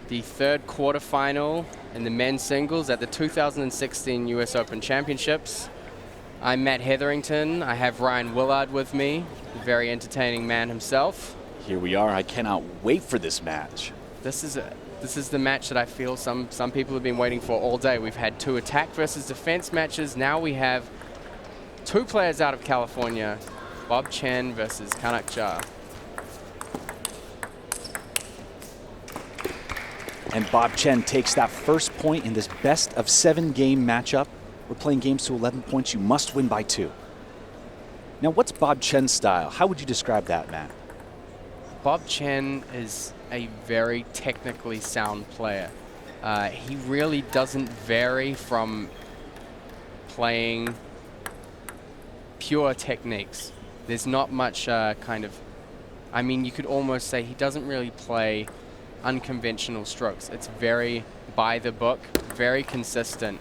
the third quarterfinal in the men's singles at the 2016 US Open Championships. I'm Matt Hetherington. I have Ryan Willard with me, a very entertaining man himself. Here we are. I cannot wait for this match. This is the match that I feel some people have been waiting for all day. We've had 2 attack versus defense matches. Now we have 2 players out of California, Bob Chen versus Kanak JHA. And Bob Chen takes that first point in this best of 7 game matchup. We're playing games to 11 points. You must win by 2. Now, what's Bob Chen's style? How would you describe that, Matt? Bob Chen is a very technically sound player. He really doesn't vary from playing pure techniques. There's not much I mean, you could almost say he doesn't really play unconventional strokes. It's very by the book, very consistent.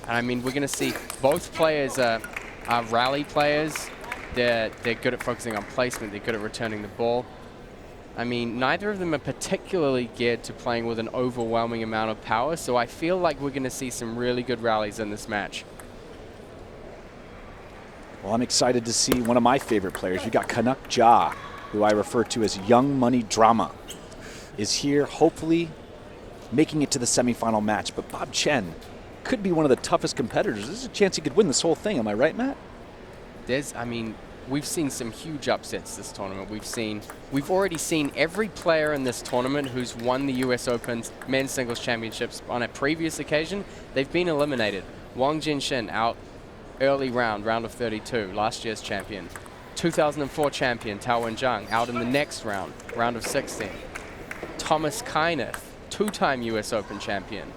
And I mean, we're going to see both players are rally players. They're good at focusing on placement. They're good at returning the ball. I mean, neither of them are particularly geared to playing with an overwhelming amount of power, so I feel like we're going to see some really good rallies in this match. Well, I'm excited to see one of my favorite players. We got Kanak JHA, who I refer to as Young Money Drama, is here, hopefully making it to the semifinal match. But Bob Chen could be one of the toughest competitors. There's a chance he could win this whole thing. Am I right, Matt? I mean, we've seen some huge upsets this tournament. We've already seen every player in this tournament who's won the US Open's men's singles championships on a previous occasion. They've been eliminated. Wang Jinshin out early round of 32, last year's champion. 2004 champion Tao Wen-Zhang out in the next round of 16. Thomas Kyneth, 2-time US Open champion,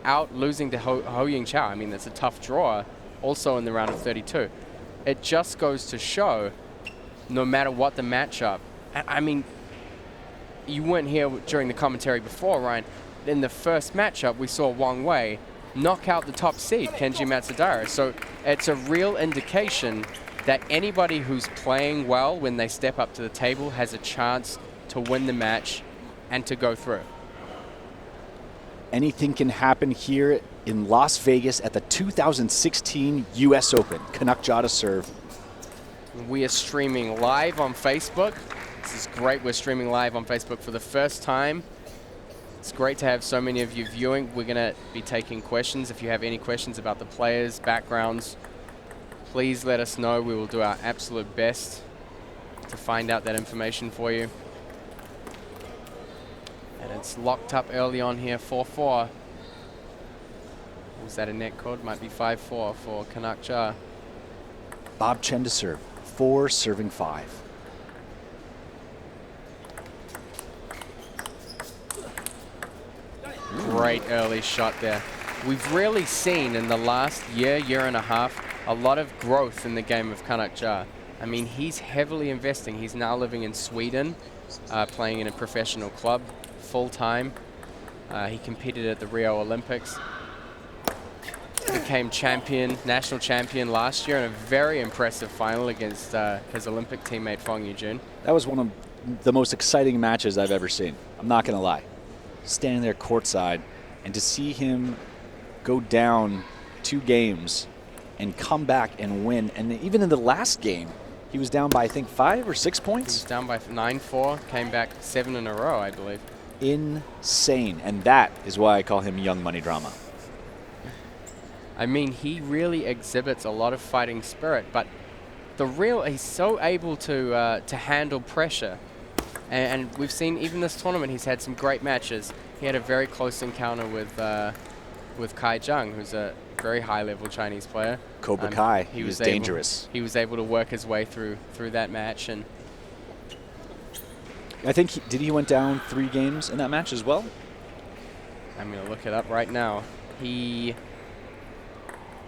out losing to Ho Yingqiao. I mean, that's a tough draw, also in the round of 32. It just goes to show, no matter what the matchup, I mean, you weren't here during the commentary before, Ryan. In the first matchup, we saw Wang Wei knock out the top seed, Kenji Matsudaira. So it's a real indication that anybody who's playing well when they step up to the table has a chance to win the match and to go through. Anything can happen here in Las Vegas at the 2016 US Open. Kanak JHA to serve. We are streaming live on Facebook. This is great. We're streaming live on Facebook for the first time. It's great to have so many of you viewing. We're going to be taking questions. If you have any questions about the players, backgrounds, please let us know. We will do our absolute best to find out that information for you. And it's locked up early on here, 4-4. Was that a net code? Might be 5-4 for Kanak JHA. Bob Chen to serve. 4 serving 5. Great early shot there. We've really seen in the last year and a half, a lot of growth in the game of Kanak JHA. I mean, he's heavily investing. He's now living in Sweden, playing in a professional club full-time. He competed at the Rio Olympics. Became champion, national champion last year in a very impressive final against his Olympic teammate Fong Yujun. That was one of the most exciting matches I've ever seen. I'm not going to lie. Standing there courtside and to see him go down 2 games and come back and win. And even in the last game, he was down by, I think, 5 or 6 points. He was down by 9-4, came back 7 in a row, I believe. Insane. And that is why I call him Young Money Drama. I mean, he really exhibits a lot of fighting spirit, but he's so able to handle pressure. And we've seen, even this tournament, he's had some great matches. He had a very close encounter with Kai Zhang, who's a very high-level Chinese player. Cobra Kai, he was dangerous. He was able to work his way through that match. And I think, he went down 3 games in that match as well? I'm going to look it up right now. He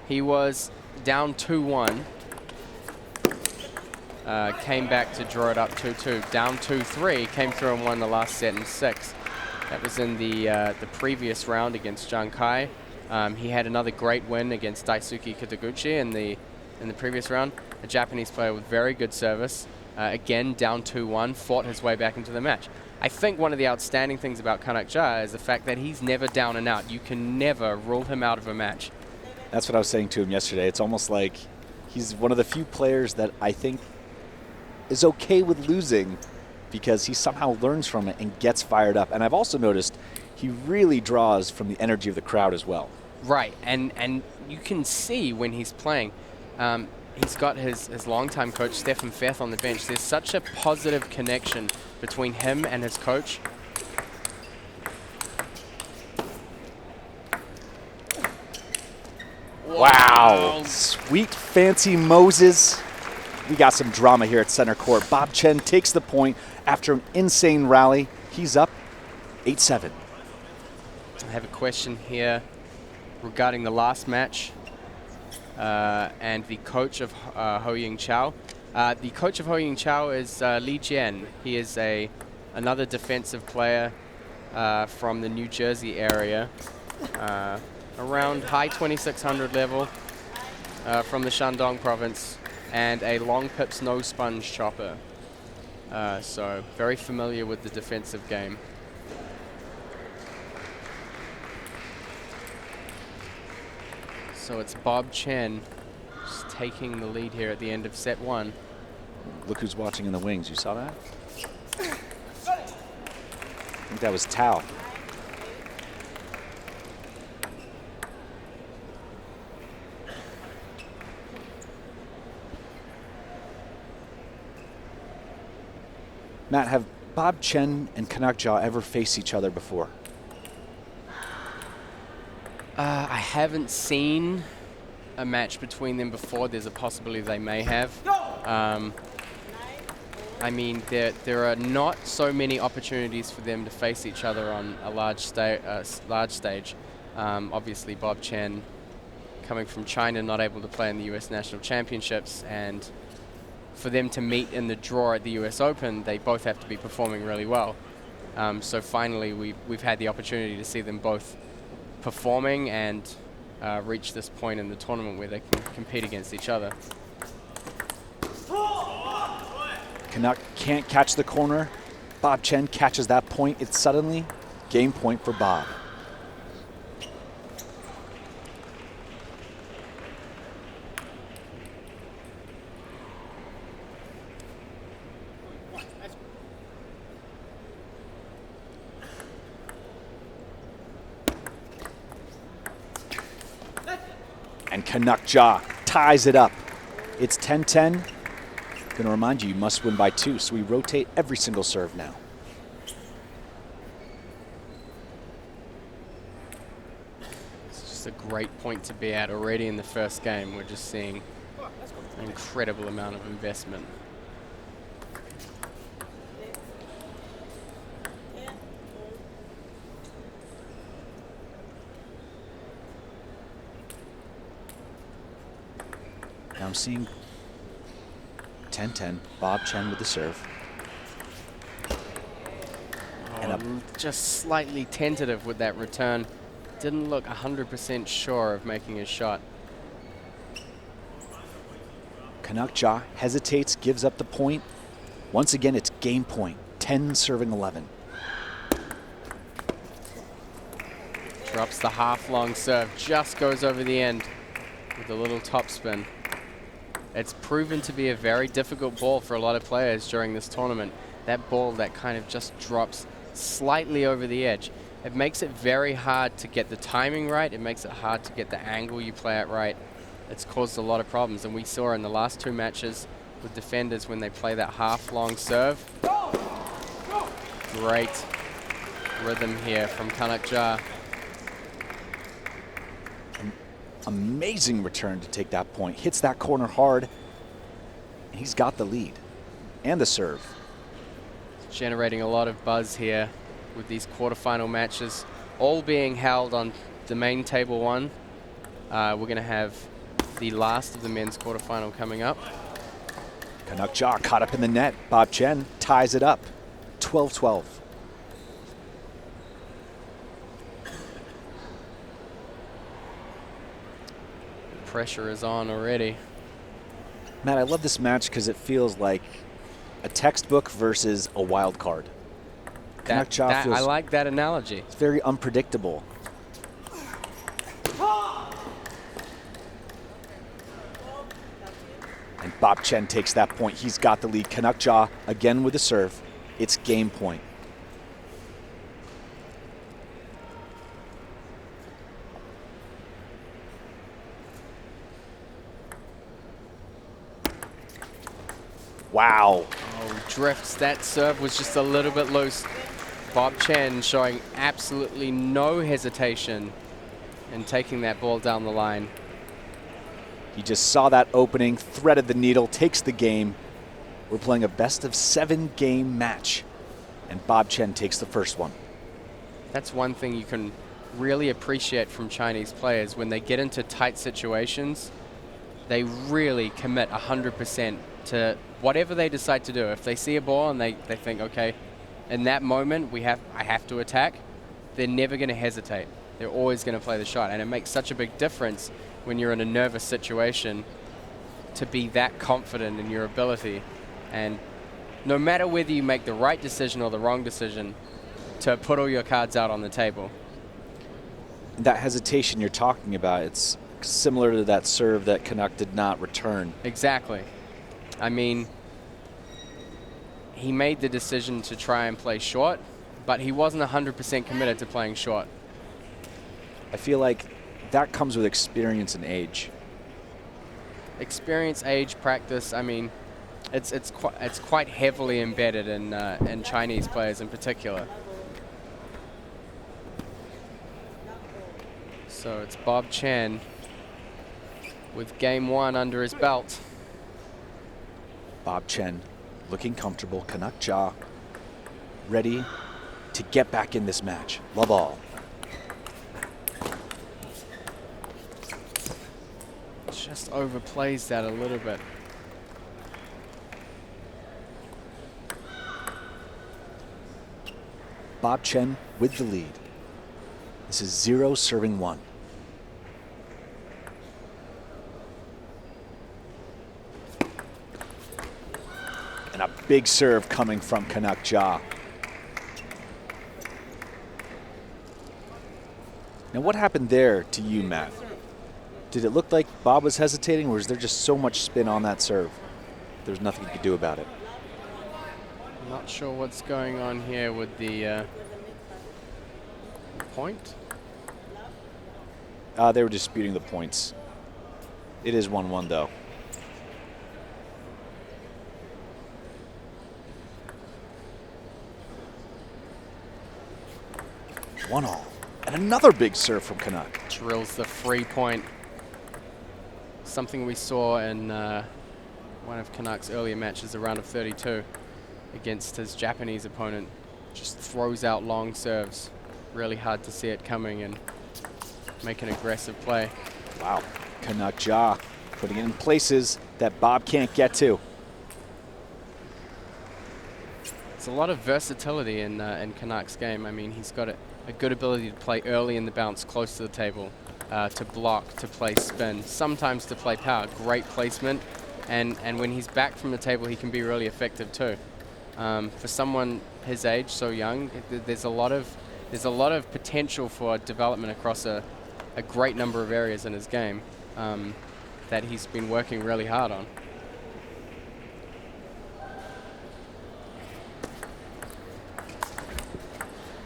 was down 2-1. Came back to draw it up 2-2. Down 2-3, came through and won the last set in 6. That was in the previous round against Zhang Kai. He had another great win against Daisuke Kitaguchi in the previous round. A Japanese player with very good service. Again, down 2-1, fought his way back into the match. I think one of the outstanding things about Kanak JHA is the fact that he's never down and out. You can never rule him out of a match. That's what I was saying to him yesterday. It's almost like he's one of the few players that I think is okay with losing because he somehow learns from it and gets fired up. And I've also noticed he really draws from the energy of the crowd as well. Right, and you can see when he's playing, he's got his longtime coach, Stefan Feth, on the bench. There's such a positive connection between him and his coach. Wow. Sweet fancy Moses. We got some drama here at center court. Bob Chen takes the point after an insane rally. He's up 8-7. I have a question here regarding the last match and the coach of Ho Ying Chao. The coach of Ho Ying Chao is Li Jian. He is another defensive player from the New Jersey area, around high 2600 level from the Shandong province, and a long pips no sponge chopper. So very familiar with the defensive game. So it's Bob Chen just taking the lead here at the end of set 1. Look who's watching in the wings. You saw that? I think that was Tao. Matt, have Bob Chen and Kanak JHA ever faced each other before? I haven't seen a match between them before. There's a possibility they may have. I mean, there are not so many opportunities for them to face each other on a large stage. Obviously, Bob Chen, coming from China, not able to play in the US National Championships, and for them to meet in the draw at the US Open, they both have to be performing really well. So finally, we've had the opportunity to see them both performing and reach this point in the tournament where they can compete against each other. Kanak can't catch the corner. Bob Chen catches that point. It's suddenly game point for Bob. And Kanak JHA ties it up. It's 10-10. Going to remind you, you must win by 2, so we rotate every single serve now. It's just a great point to be at already in the first game. We're just seeing an incredible amount of investment. Now I'm seeing 10-10, Bob Chen with the serve. And just slightly tentative with that return. Didn't look 100% sure of making his shot. Kanak JHA hesitates, gives up the point. Once again, it's game point, 10 serving 11. Drops the half-long serve, just goes over the end with a little topspin. It's proven to be a very difficult ball for a lot of players during this tournament. That ball that kind of just drops slightly over the edge. It makes it very hard to get the timing right. It makes it hard to get the angle you play at right. It's caused a lot of problems. And we saw in the last 2 matches with defenders when they play that half-long serve. Great rhythm here from Kanak JHA. Amazing return to take that point. Hits that corner hard. And he's got the lead and the serve. Generating a lot of buzz here with these quarterfinal matches, all being held on the main table 1. We're going to have the last of the men's quarterfinal coming up. Kanak JHA caught up in the net. Bob Chen ties it up, 12-12. Pressure is on already. Matt, I love this match because it feels like a textbook versus a wild card. Kanak JHA feels I like that analogy. it's very unpredictable. And Bob Chen takes that point. He's got the lead. Kanak JHA again with the serve. It's game point. Wow. Oh, drifts. That serve was just a little bit loose. Bob Chen showing absolutely no hesitation in taking that ball down the line. He just saw that opening, threaded the needle, takes the game. We're playing a best-of-7 game match, and Bob Chen takes the first one. That's one thing you can really appreciate from Chinese players. When they get into tight situations, they really commit 100% to whatever they decide to do. If they see a ball and they think, okay, in that moment I have to attack, they're never going to hesitate. They're always going to play the shot, and it makes such a big difference when you're in a nervous situation to be that confident in your ability. And no matter whether you make the right decision or the wrong decision, to put all your cards out on the table. That hesitation you're talking about, it's similar to that serve that Kanak did not return. Exactly. I mean, he made the decision to try and play short, but he wasn't 100% committed to playing short. I feel like that comes with experience and age. Experience, age, practice. I mean, it's quite heavily embedded in Chinese players in particular. So it's Bob Chen with game one under his belt. Bob Chen looking comfortable. Kanak JHA ready to get back in this match. Love all. Just overplays that a little bit. Bob Chen with the lead. This is 0 serving 1. And a big serve coming from Kanak JHA. Now what happened there to you, Matt? Did it look like Bob was hesitating, or was there just so much spin on that serve? There's nothing you could do about it. I'm not sure what's going on here with the point. They were disputing the points. It is 1-1 though. One all. And another big serve from Kanak. Drills the free point. Something we saw in one of Kanak's earlier matches, the round of 32, against his Japanese opponent. Just throws out long serves. Really hard to see it coming and make an aggressive play. Wow. Kanak JHA putting it in places that Bob can't get to. There's a lot of versatility in Kanak's game. I mean, he's got a good ability to play early in the bounce, close to the table, to block, to play spin, sometimes to play power. Great placement, and when he's back from the table, he can be really effective too. For someone his age, so young, there's a lot of potential for development across a great number of areas in his game that he's been working really hard on.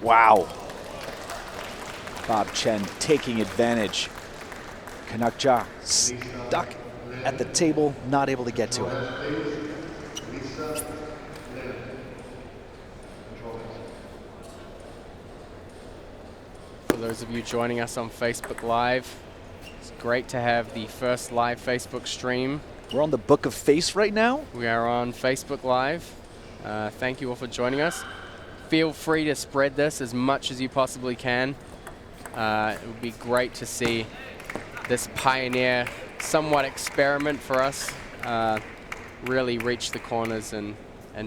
Wow. Bob Chen taking advantage. Kanak JHA stuck at the table, not able to get to it. For those of you joining us on Facebook Live, it's great to have the first live Facebook stream. We're on the Book of Face right now. We are on Facebook Live. Thank you all for joining us. Feel free to spread this as much as you possibly can. It would be great to see this pioneer, somewhat experiment for us, really reach the corners and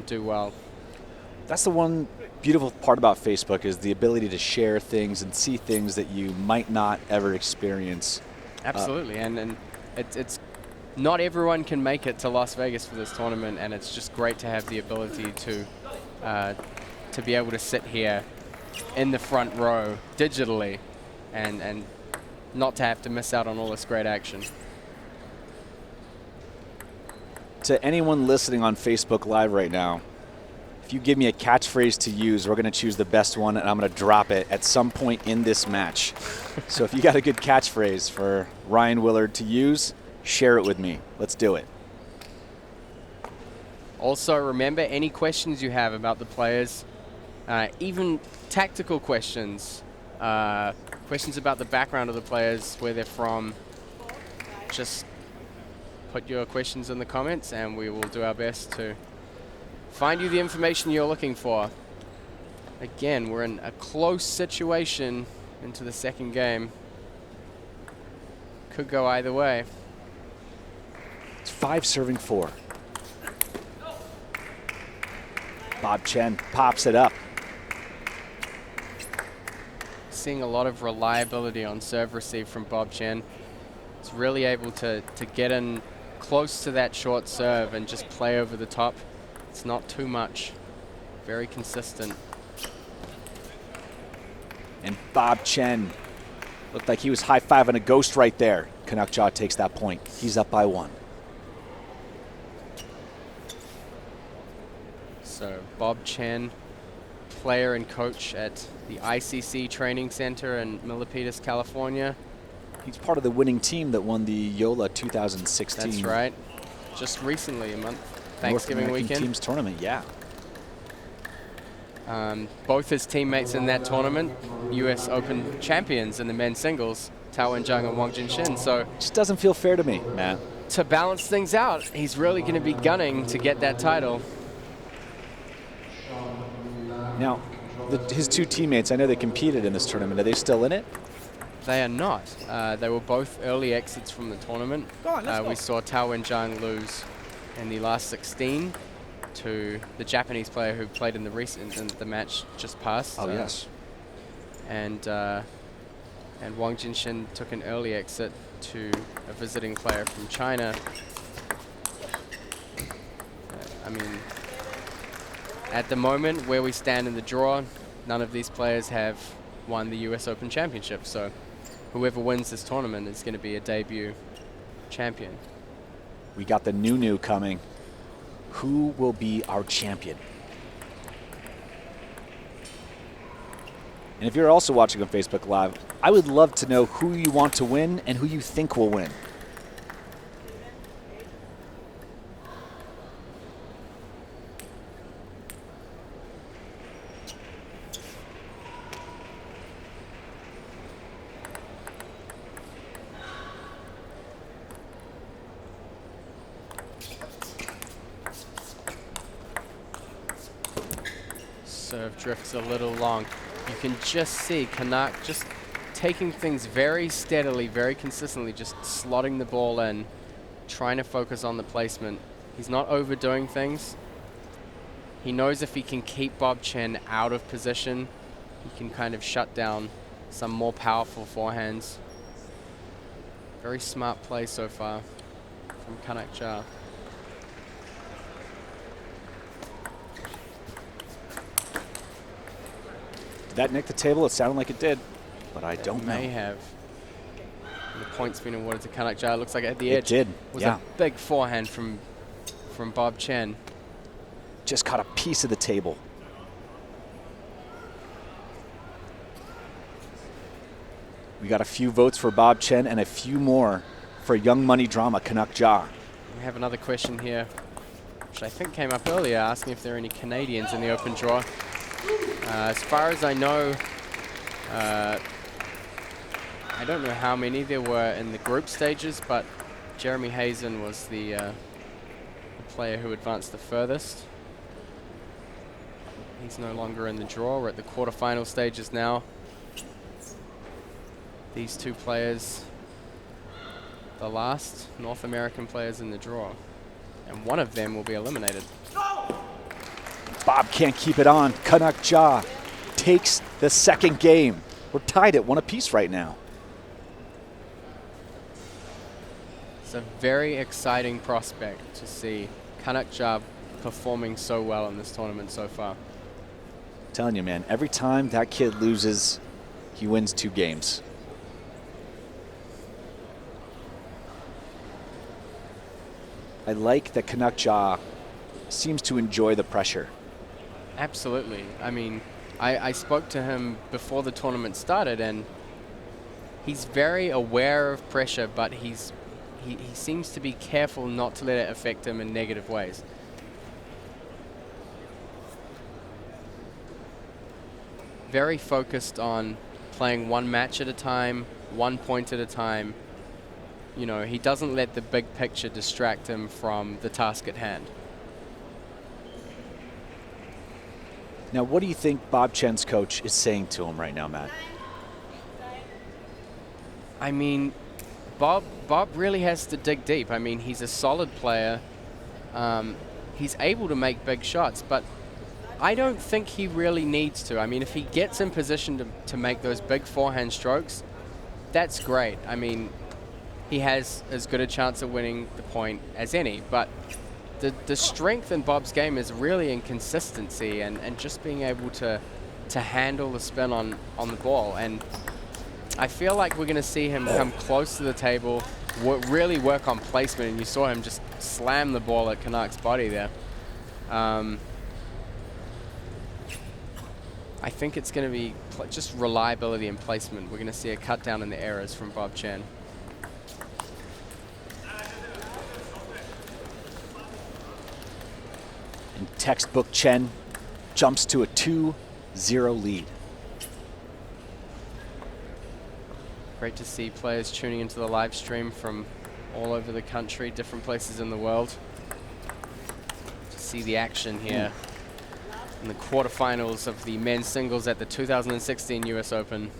do well. That's the one beautiful part about Facebook, is the ability to share things and see things that you might not ever experience. Absolutely, and it's not everyone can make it to Las Vegas for this tournament, and it's just great to have the ability to to be able to sit here in the front row digitally and not to have to miss out on all this great action. To anyone listening on Facebook Live right now, if you give me a catchphrase to use, we're going to choose the best one, and I'm going to drop it at some point in this match. So if you got a good catchphrase for Ryan Willard to use, share it with me. Let's do it. Also, remember, any questions you have about the players, even tactical questions, questions about the background of the players, where they're from, just put your questions in the comments and we will do our best to find you the information you're looking for. Again, we're in a close situation into the second game. Could go either way. It's 5 serving 4. Bob Chen pops it up. Seeing a lot of reliability on serve receive from Bob Chen. He's really able to get in close to that short serve and just play over the top. It's not too much. Very consistent. And Bob Chen looked like he was high-fiving a ghost right there. Kanak JHA takes that point. He's up by 1. So Bob Chen, player and coach at the ICC Training Center in Milpitas, California. He's part of the winning team that won the YOLA 2016. That's right. Just recently, a month, Thanksgiving North American weekend. Teams tournament, yeah. Both his teammates in that tournament, US Open champions in the men's singles, Tao Wen-Zhang and Wang Jinshin. So just doesn't feel fair to me, Matt. To balance things out, he's really going to be gunning to get that title. Now, his 2 teammates, I know they competed in this tournament. Are they still in it? They are not. They were both early exits from the tournament. We saw Tao Wen-Zhang lose in the last 16 to the Japanese player who played in the match just passed. Oh, yes. And Wang Jinshin took an early exit to a visiting player from China. I mean, at the moment where we stand in the draw, none of these players have won the US Open Championship. So whoever wins this tournament is going to be a debut champion. We got the new coming. Who will be our champion? And if you're also watching on Facebook Live, I would love to know who you want to win and who you think will win. Serve drifts a little long. You can just see Kanak just taking things very steadily, very consistently, just slotting the ball in, trying to focus on the placement. He's not overdoing things. He knows if he can keep Bob Chen out of position, he can kind of shut down some more powerful forehands. Very smart play so far from Kanak JHA. Did that nick the table? It sounded like it did, but I don't know. May have. And the point's been awarded to Kanak JHA. Looks like at the edge. It did, Was yeah. a big forehand from Bob Chen. Just caught a piece of the table. We got a few votes for Bob Chen and a few more for Young Money Drama, Kanak JHA. We have another question here, which I think came up earlier, asking if there are any Canadians in the open draw. As far as I know, I don't know how many there were in the group stages, but Jeremy Hazen was the player who advanced the furthest. He's no longer in the draw. We're at the quarterfinal stages now. These 2 players, the last North American players in the draw, and one of them will be eliminated. Bob can't keep it on. Kanak JHA takes the second game. We're tied at 1 apiece right now. It's a very exciting prospect to see Kanak JHA performing so well in this tournament so far. telling you, man, every time that kid loses, he wins 2 games. I like that Kanak JHA seems to enjoy the pressure. Absolutely. I mean, I spoke to him before the tournament started, and he's very aware of pressure, but he seems to be careful not to let it affect him in negative ways. Very focused on playing one match at a time, 1 point at a time. You know, he doesn't let the big picture distract him from the task at hand. Now, what do you think Bob Chen's coach is saying to him right now, Matt? I mean, Bob really has to dig deep. I mean, he's a solid player. He's able to make big shots, but I don't think he really needs to. I mean, if he gets in position to make those big forehand strokes, that's great. I mean, he has as good a chance of winning the point as any, but the strength in Bob's game is really in consistency and just being able to handle the spin on the ball. And I feel like we're going to see him come close to the table, really work on placement, and you saw him just slam the ball at Kanak's body there. I think it's going to be just reliability and placement. We're going to see a cut down in the errors from Bob Chen. And textbook Chen jumps to a 2-0 lead. Great to see players tuning into the live stream from all over the country, different places in the world. To see the action here in the quarterfinals of the men's singles at the 2016 US Open.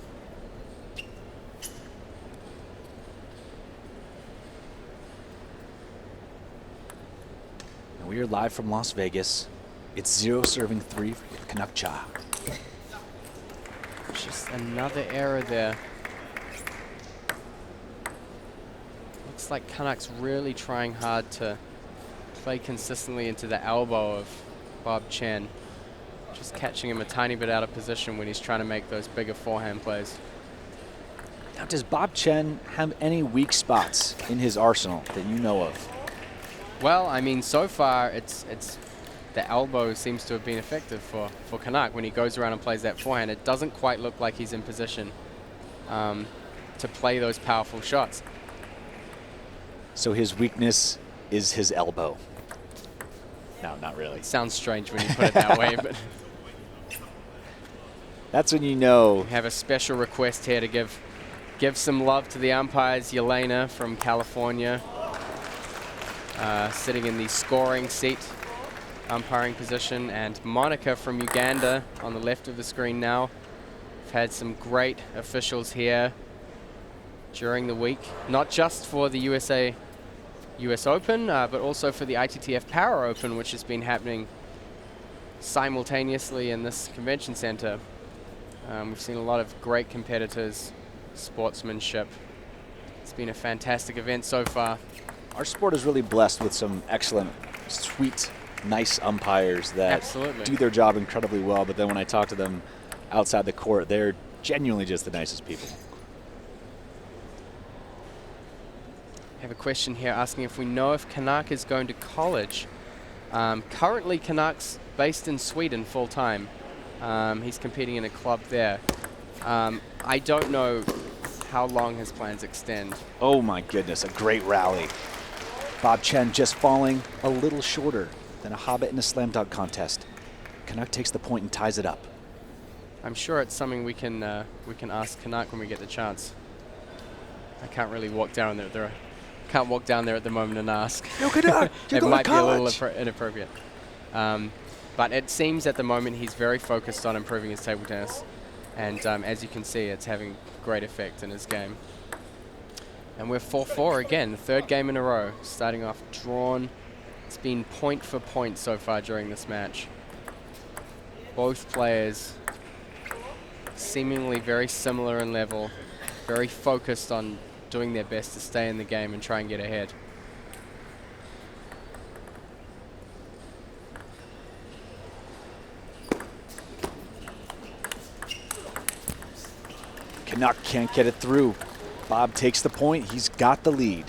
And we are live from Las Vegas. It's 0 serving 3 for Kanak JHA. Just another error there. Looks like Kanak's really trying hard to play consistently into the elbow of Bob Chen. Just catching him a tiny bit out of position when he's trying to make those bigger forehand plays. Now, does Bob Chen have any weak spots in his arsenal that you know of? Well, I mean, so far it's the elbow seems to have been effective for Kanak when he goes around and plays that forehand. It doesn't quite look like he's in position to play those powerful shots. So his weakness is his elbow. No, not really. Sounds strange when you put it that way, but that's when you know. We have a special request here to give some love to the umpires. Yelena from California, sitting in the scoring seat, umpiring position, and Monica from Uganda on the left of the screen now. We've had some great officials here during the week, not just for the US Open, but also for the ITTF Power Open, which has been happening simultaneously in this convention center. We've seen a lot of great competitors, sportsmanship. It's been a fantastic event so far. Our sport is really blessed with some excellent, sweet, nice umpires that do their job incredibly well, but then when I talk to them outside the court, they're genuinely just the nicest people. I have a question here asking if we know if Kanak is going to college. Currently, Kanak's based in Sweden full-time. He's competing in a club there. I don't know how long his plans extend. Oh my goodness, a great rally. Bob Chen just falling a little shorter than a hobbit in a slam dunk contest. Kanak takes the point and ties it up. I'm sure it's something we can ask Kanak when we get the chance. I can't really walk down there. Can't walk down there at the moment and ask. No, Kanak, it might be a little inappropriate. But it seems at the moment he's very focused on improving his table tennis. And as you can see, it's having great effect in his game. And we're 4-4 again, the third game in a row. Starting off drawn. It's been point for point so far during this match. Both players seemingly very similar in level, very focused on doing their best to stay in the game and try and get ahead. Kanak can't get it through. Bob takes the point. He's got the lead.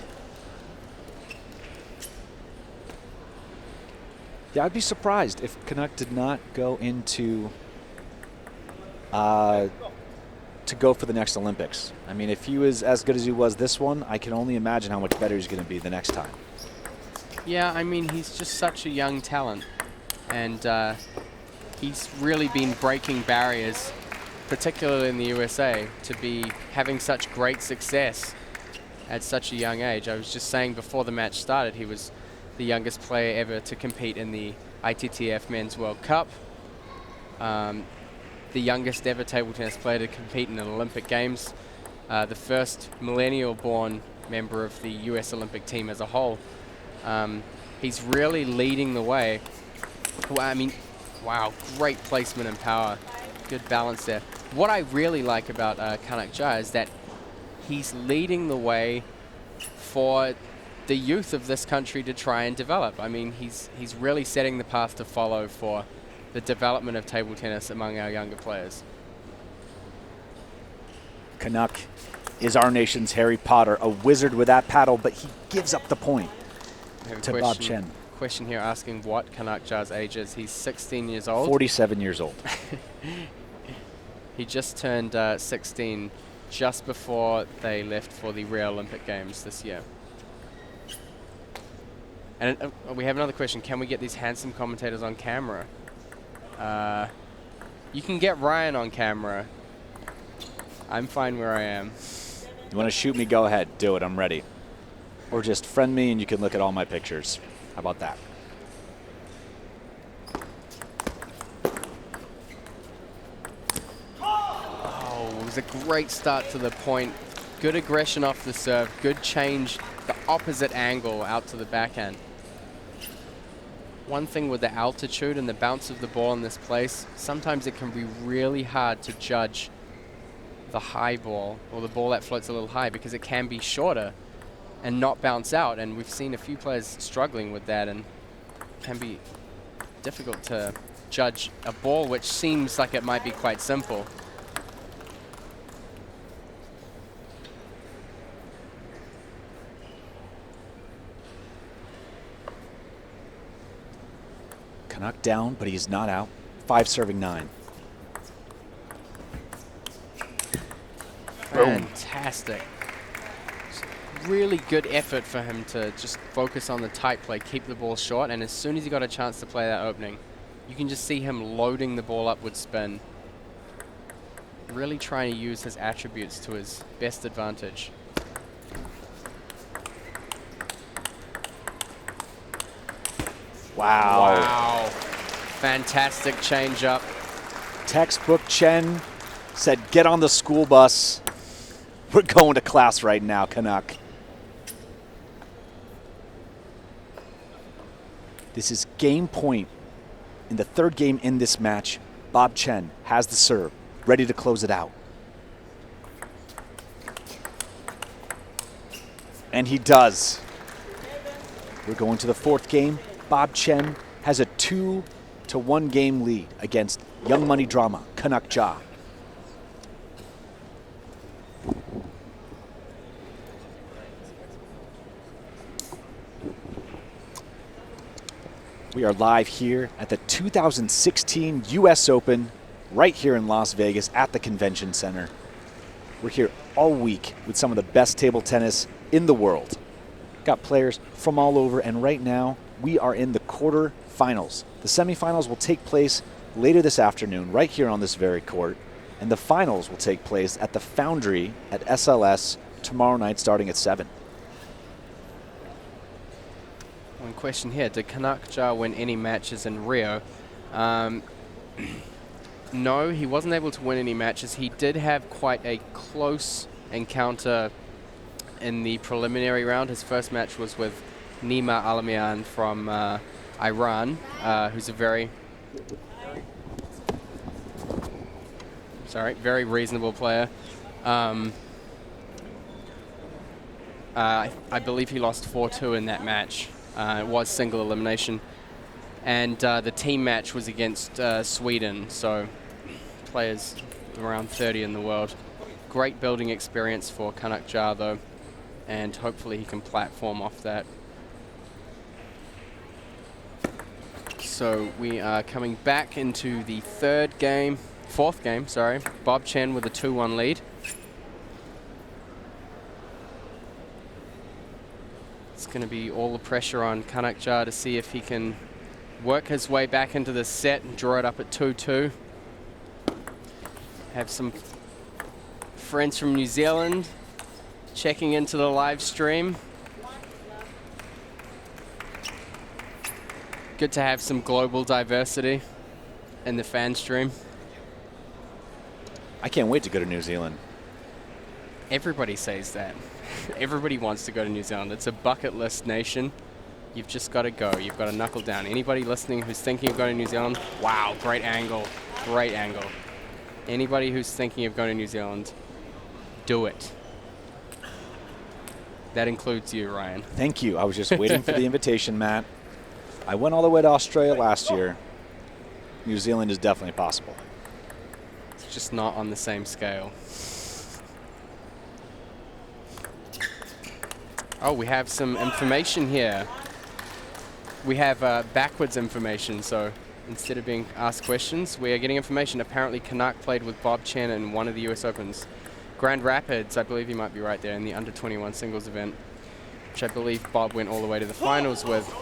Yeah, I'd be surprised if Kanak did not go into to go for the next Olympics. I mean, if he was as good as he was this one, I can only imagine how much better he's going to be the next time. Yeah, I mean, he's just such a young talent. And he's really been breaking barriers, particularly in the USA, to be having such great success at such a young age. I was just saying before the match started, he was the youngest player ever to compete in the ITTF Men's World Cup. The youngest ever table tennis player to compete in an Olympic Games. The first millennial-born member of the US Olympic team as a whole. He's really leading the way. Well, I mean, wow, great placement and power. Good balance there. What I really like about Kanak JHA is that he's leading the way for the youth of this country to try and develop. I mean, he's really setting the path to follow for the development of table tennis among our younger players. Kanak is our nation's Harry Potter, a wizard with that paddle, but he gives up the point to Bob Chen. Question here asking what Kanak JHA's age is. He's 16 years old. 47 years old. He just turned 16 just before they left for the Rio Olympic Games this year. And we have another question. Can we get these handsome commentators on camera? You can get Ryan on camera. I'm fine where I am. You want to shoot me? Go ahead. Do it. I'm ready. Or just friend me and you can look at all my pictures. How about that? Oh, it was a great start to the point. Good aggression off the serve. Good change, the opposite angle out to the backhand. One thing with the altitude and the bounce of the ball in this place, sometimes it can be really hard to judge the high ball or the ball that floats a little high because it can be shorter and not bounce out. And we've seen a few players struggling with that, and it can be difficult to judge a ball which seems like it might be quite simple. Kanak down, but he's not out. 5 serving 9. Fantastic. Really good effort for him to just focus on the tight play, keep the ball short, and as soon as he got a chance to play that opening, you can just see him loading the ball up with spin. Really trying to use his attributes to his best advantage. Wow. Wow. Fantastic change up. Textbook Chen said, get on the school bus. We're going to class right now, Kanak. This is game point in the third game in this match. Bob Chen has the serve, ready to close it out. And he does. We're going to the fourth game. Bob Chen has a 2-1 game lead against Young Money Drama, Kanak JHA. We are live here at the 2016 US Open, right here in Las Vegas at the Convention Center. We're here all week with some of the best table tennis in the world. Got players from all over, and right now we are in the quarterfinals. The semifinals will take place later this afternoon, right here on this very court, and the finals will take place at the Foundry at SLS tomorrow night starting at 7. One question here, did Kanak JHA win any matches in Rio? No, he wasn't able to win any matches. He did have quite a close encounter in the preliminary round. His first match was with Nima Alamian from Iran, who's a very reasonable player. I believe he lost 4-2 in that match. It was single elimination. And the team match was against Sweden, so players around 30 in the world. great building experience for Kanak JHA though, and hopefully he can platform off that. So we are coming back into the fourth game, sorry. Bob Chen with a 2-1 lead. It's going to be all the pressure on Kanak JHA to see if he can work his way back into the set and draw it up at 2-2. Have some friends from New Zealand checking into the live stream. Good to have some global diversity in the fan stream. I can't wait to go to New Zealand. Everybody says that. Everybody wants to go to New Zealand. It's a bucket list nation. You've just got to go. You've got to knuckle down. Anybody listening who's thinking of going to New Zealand, wow, great angle. Great angle. Anybody who's thinking of going to New Zealand, do it. That includes you, Ryan. Thank you. I was just waiting for the invitation, Matt. I went all the way to Australia last year. New Zealand is definitely possible. It's just not on the same scale. Oh, we have some information here. We have backwards information, so instead of being asked questions, we are getting information. Apparently, Kanak played with Bob Chen in one of the US Opens. Grand Rapids, I believe you might be right there, in the under-21 singles event, which I believe Bob went all the way to the finals with.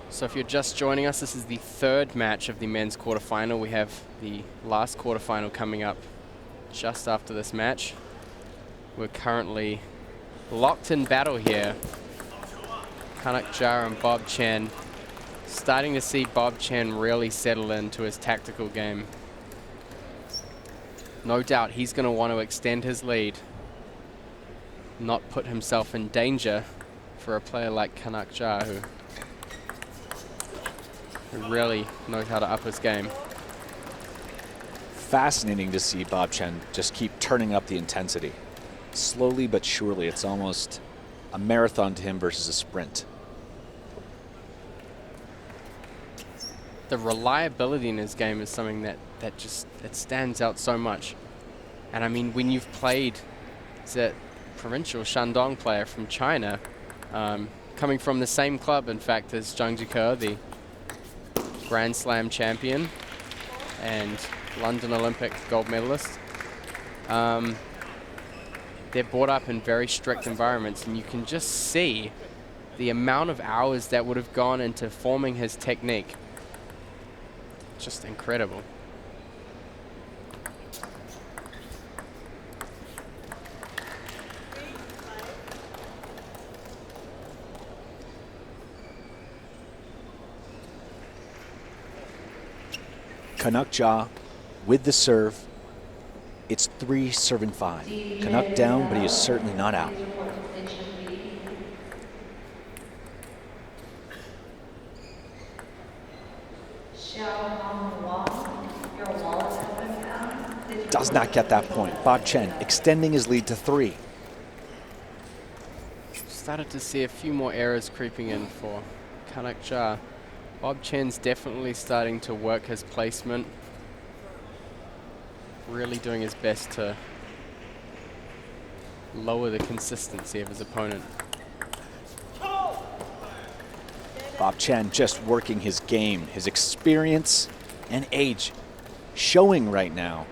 So if you're just joining us, this is the third match of the men's quarterfinal. We have the last quarterfinal coming up just after this match. We're currently locked in battle here. Kanak JHA and Bob Chen. Starting to see Bob Chen really settle into his tactical game. No doubt he's going to want to extend his lead, not put himself in danger for a player like Kanak JHA, who really knows how to up his game. Fascinating to see Bob Chen just keep turning up the intensity. Slowly but surely, it's almost a marathon to him versus a sprint. The reliability in his game is something that stands out so much. And I mean, when you've played that provincial Shandong player from China, coming from the same club, in fact, as Zhang Jike, the Grand Slam champion and London Olympic gold medalist. They're brought up in very strict environments, and you can just see the amount of hours that would have gone into forming his technique. Just incredible. Kanak JHA with the serve. It's 3-5. Kanak down, but he is certainly not out. Does not get that point. Bob Chen extending his lead to 3. Started to see a few more errors creeping in for Kanak JHA. Bob Chen's definitely starting to work his placement. Really doing his best to lower the consistency of his opponent. Bob Chen just working his game, his experience and age, showing right now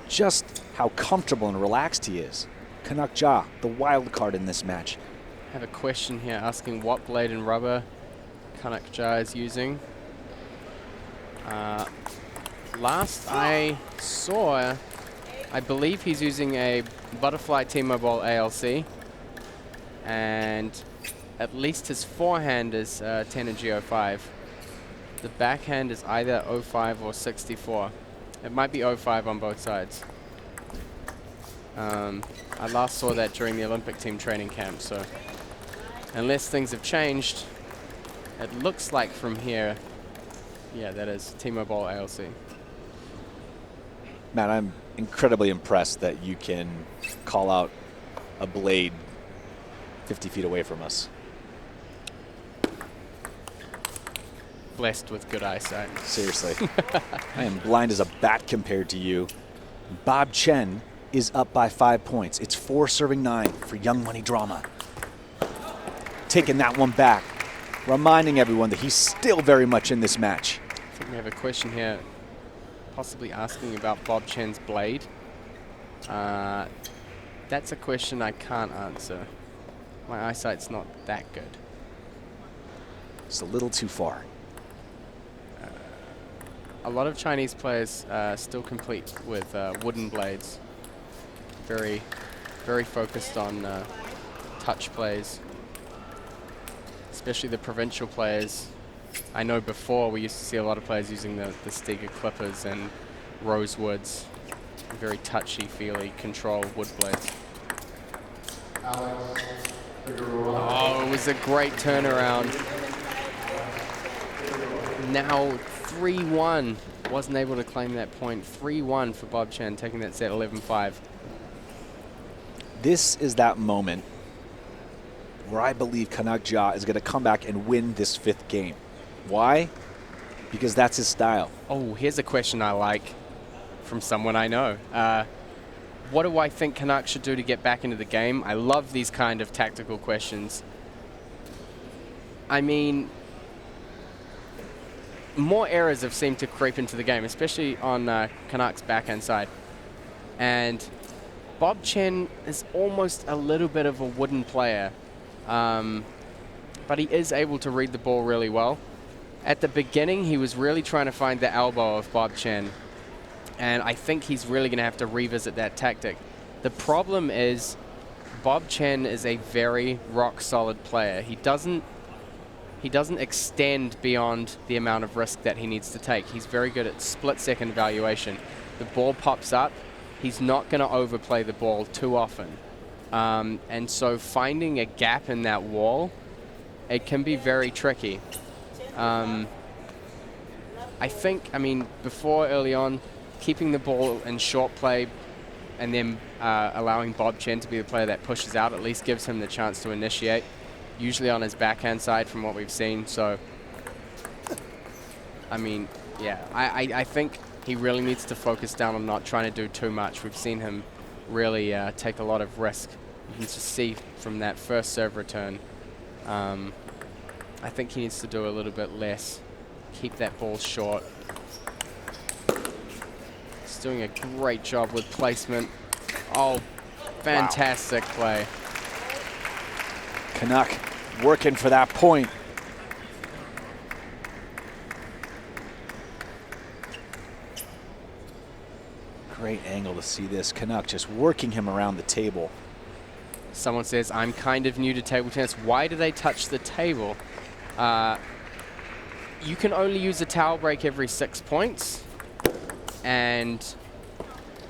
just how comfortable and relaxed he is. Kanak JHA, the wild card in this match. I have a question here asking what blade and rubber Kanak JHA is using. Last I saw, I believe he's using a Butterfly T-Mobile ALC, and at least his forehand is 10G05. The backhand is either 05 or 64. It might be 05 on both sides. I last saw that during the Olympic team training camp, so unless things have changed, it looks like from here, yeah, that is T-Mobile ALC. Matt, I'm incredibly impressed that you can call out a blade 50 feet away from us. blessed with good eyesight. Seriously. I am blind as a bat compared to you. Bob Chen is up by 5 points. It's 4-9 for Young Money Drama. Taking that one back, reminding everyone that he's still very much in this match. I think we have a question here, possibly asking about Bob Chen's blade. That's a question I can't answer. My eyesight's not that good. It's a little too far. A lot of Chinese players still complete with wooden blades. Very, very focused on touch plays. Especially the provincial players. I know before we used to see a lot of players using the Stiga Clippers and Rosewoods. Very touchy, feely control wood blades. Oh, it was a great turnaround. Now 3-1. Wasn't able to claim that point. 3-1 for Bob Chen, taking that set 11-5. This is that moment where I believe Kanak JHA is going to come back and win this 5th game. Why? Because that's his style. Oh, here's a question I like from someone I know. What do I think Kanak should do to get back into the game? I love these kind of tactical questions. I mean, more errors have seemed to creep into the game, especially on Kanak's backhand side. And Bob Chen is almost a little bit of a wooden player, but he is able to read the ball really well. At the beginning, he was really trying to find the elbow of Bob Chen, and I think he's really going to have to revisit that tactic. The problem is Bob Chen is a very rock-solid player. He doesn't extend beyond the amount of risk that he needs to take. He's very good at split-second evaluation. The ball pops up. He's not going to overplay the ball too often. And so finding a gap in that wall, it can be very tricky. I think, before early on, keeping the ball in short play and then allowing Bob Chen to be the player that pushes out at least gives him the chance to initiate, usually on his backhand side from what we've seen. So, yeah, I think he really needs to focus down on not trying to do too much. We've seen him really take a lot of risk. You can just see from that first serve return. I think he needs to do a little bit less. Keep that ball short. He's doing a great job with placement. Oh, fantastic play. Kanak working for that point. Great angle to see this. Kanak just working him around the table. Someone says, I'm kind of new to table tennis. Why do they touch the table? You can only use a towel break every 6 points. And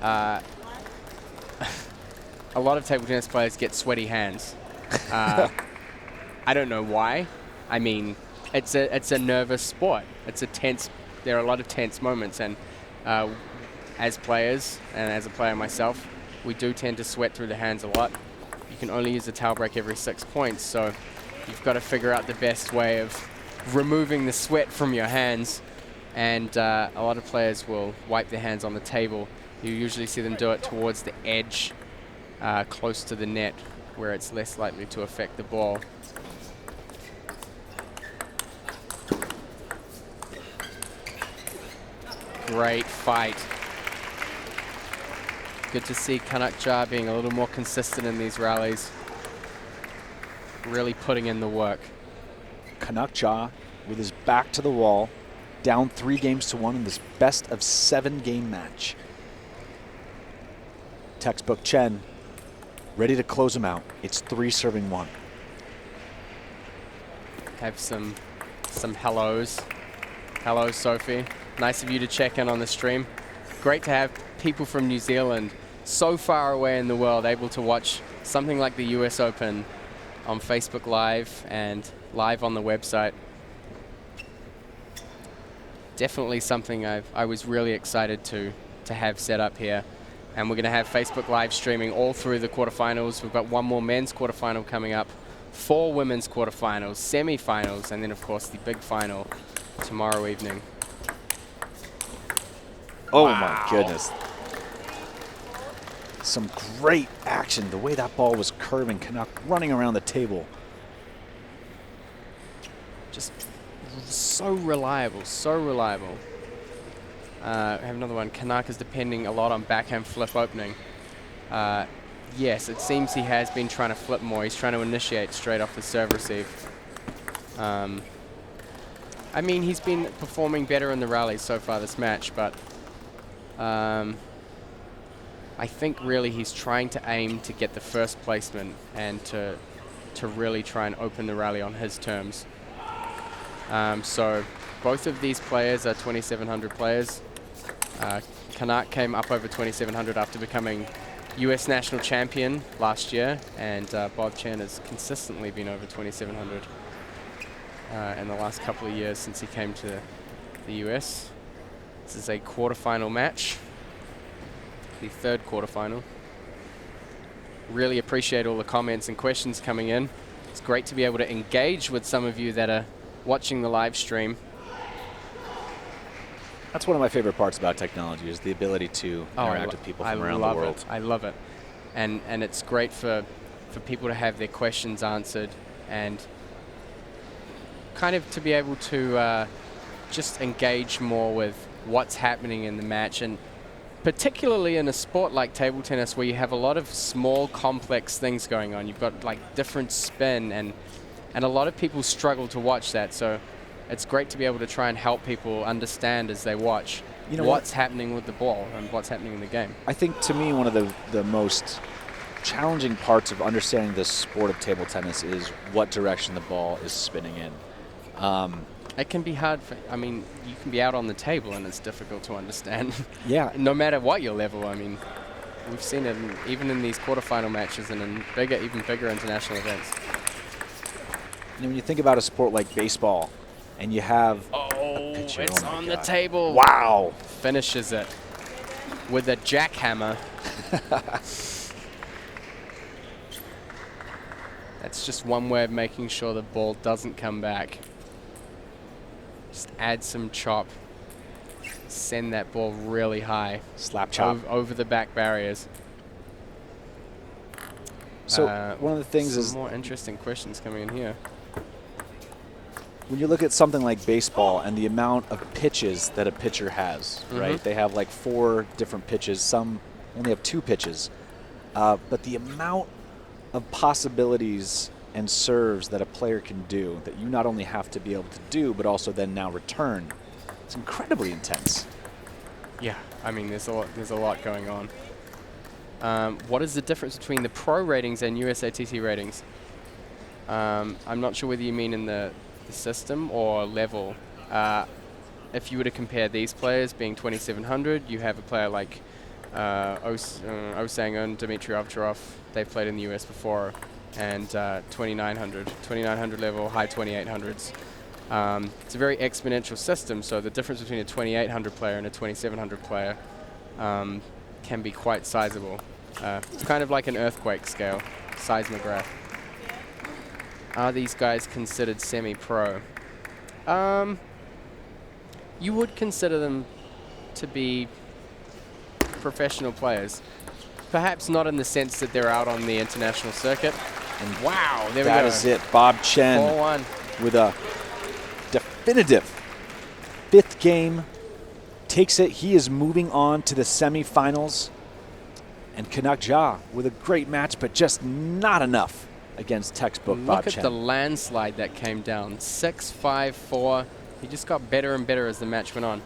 a lot of table tennis players get sweaty hands. I don't know why. I mean, it's a nervous sport. It's a tense. There are a lot of tense moments, and as players and as a player myself, we do tend to sweat through the hands a lot. You can only use a towel break every 6 points, so you've got to figure out the best way of removing the sweat from your hands. And a lot of players will wipe their hands on the table. You usually see them do it towards the edge, close to the net, where it's less likely to affect the ball. Great fight. Good to see Kanak JHA being a little more consistent in these rallies. Really putting in the work. Kanak JHA with his back to the wall, down 3-1 in this best of 7 game match. Textbook Chen ready to close him out. It's 3-1. Have some hellos. Hello, Sophie. Nice of you to check in on the stream. Great to have people from New Zealand so far away in the world able to watch something like the US Open on Facebook Live and live on the website. Definitely something I was really excited to have set up here. And we're going to have Facebook Live streaming all through the quarterfinals. We've got one more men's quarterfinal coming up, 4 women's quarterfinals, semifinals, and then, of course, the big final tomorrow evening. Oh, my goodness. Some great action. The way that ball was curving, Kanak running around the table. Just so reliable, so reliable. I have another one. Kanak is depending a lot on backhand flip opening. Yes, it seems he has been trying to flip more. He's trying to initiate straight off the serve receive. I mean, he's been performing better in the rallies so far this match, but I think really he's trying to aim to get the first placement and to really try and open the rally on his terms. So both of these players are 2,700 players. Kanak came up over 2,700 after becoming US national champion last year, and Bob Chen has consistently been over 2,700 in the last couple of years since he came to the US. This is a quarterfinal match, the third quarterfinal. Really appreciate all the comments and questions coming in. It's great to be able to engage with some of you that are watching the live stream. That's one of my favorite parts about technology, is the ability to interact with people from around the world. I love it. And it's great for people to have their questions answered and kind of to be able to just engage more with what's happening in the match, and particularly in a sport like table tennis where you have a lot of small, complex things going on. You've got like different spin, and a lot of people struggle to watch that. So it's great to be able to try and help people understand as they watch what's happening with the ball and what's happening in the game. I think, to me, one of the most challenging parts of understanding the sport of table tennis is what direction the ball is spinning in. It can be hard I mean, you can be out on the table and it's difficult to understand. Yeah. No matter what your level. I mean, we've seen it even in these quarterfinal matches and in even bigger international events. And when you think about a sport like baseball, and you have a pitcher, it's on the God. table. Wow. Finishes it with a jackhammer. That's just one way of making sure the ball doesn't come back. Just add some chop. Send that ball really high. Slap chop. Over the back barriers. So one of the things is more interesting questions coming in here. When you look at something like baseball and the amount of pitches that a pitcher has, right? They have like 4 different pitches. Some only have 2 pitches. But the amount of possibilities and serves that a player can do, that you not only have to be able to do, but also then now return, it's incredibly intense. Yeah, I mean, there's a lot going on. What is the difference between the pro ratings and USATC ratings? I'm not sure whether you mean in the system or level. If you were to compare these players being 2,700, you have a player like Osang-un, Dmitry Ovcharov. They've played in the US before, and 2,900 level, high 2,800s. It's a very exponential system, so the difference between a 2,800 player and a 2,700 player can be quite sizable. It's kind of like an earthquake scale, seismograph. Are these guys considered semi-pro? You would consider them to be professional players. Perhaps not in the sense that they're out on the international circuit. And wow, there we go. That is it. Bob Chen 4-1 with a definitive 5th game. Takes it. He is moving on to the semifinals. And Kanak JHA with a great match, but just not enough against textbook Bob Chen. Look at the landslide that came down. 6-5-4. He just got better and better as the match went on.